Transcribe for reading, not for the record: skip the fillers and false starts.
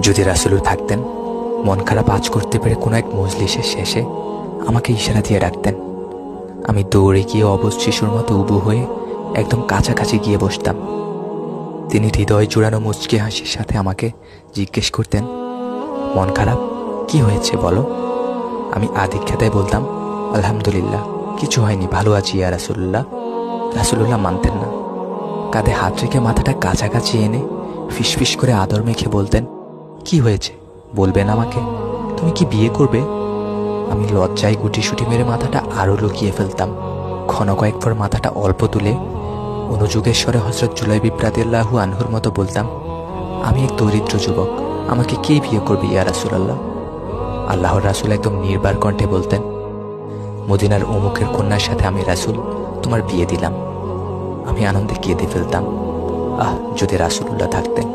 যদি রাসূলুল্লাহ থাকতেন, মন খারাপ আজ করতে পেরে কোনো এক মজলিসের শেষে আমাকে ইশারা দিয়ে ডাকতেন। আমি দৌড়ে গিয়ে অবশ শিশুর মতো উবু হয়ে একদম কাছাকাছি গিয়ে বসতাম। তিনি হৃদয় জুড়ানো মুচকি হাসির সাথে আমাকে জিজ্ঞেস করতেন, মন খারাপ? কি হয়েছে বলো? আমি আদিক্ষেতায় বলতাম, আলহামদুলিল্লাহ, কিছু হয়নি, ভালো আছি ইয়া রাসূলুল্লাহ। রাসূলুল্লাহ মানতেন না। কাঁধে হাত রেখে মাথাটা কাছাকাছি এনে ফিসফিস করে আদর মেখে বলতেন, কি হয়েছে বলবেন আমাকে? তুমি কি বিয়ে করবে? আমি লজ্জায় গুটিসুটি মেরে মাথাটা আরও লুকিয়ে ফেলতাম। ক্ষণ কয়েকবার মাথাটা অল্প তুলে অনুযোগের স্বরে হযরত জুলাইবিব রাদিয়াল্লাহু আনহুর মতো বলতাম, আমি এক দরিদ্র যুবক, আমাকে কে বিয়ে করবে ইয়া রাসূলুল্লাহ? আল্লাহর রাসূল একদম নির্বার কণ্ঠে বলতেন, মদিনার অমুকের কন্যার সাথে আমি রাসূল তোমার বিয়ে দিলাম। আমি আনন্দে কেঁদে ফেলতাম। যদি রাসূলুল্লাহ থাকতেন।